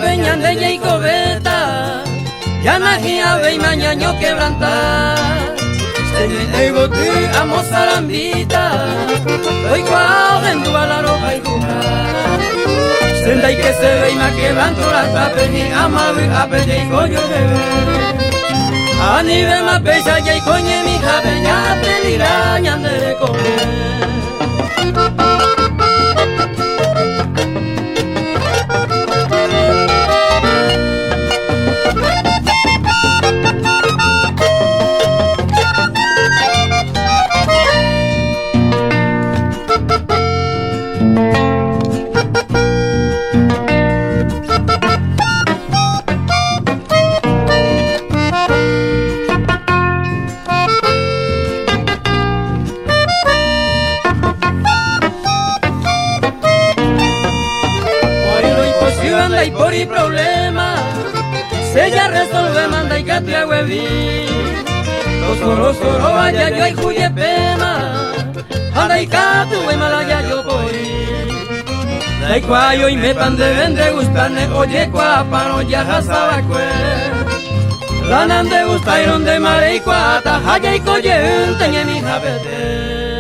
peña de Jacobeta, ya nagia ve mañaño quebranta. Señor ego tu amo salambita, hoy cual en tu la ropa y jugar. Senda y que se ve y ma quebranto la tapeni amabu apete y coño de ver. A nivel ma pesa y coñe mi jabeña pelira ñandere comer. Y por el problema se ya resolve manda y que te hueví los coros allá yo hay cuye pema anda y catu y mala ya yo voy la cuayo y me pan de vende gustarne oye cuapa no ya jasaba cue la nan de gusta y donde mare y cuata allá y coye un teñe mi jabete.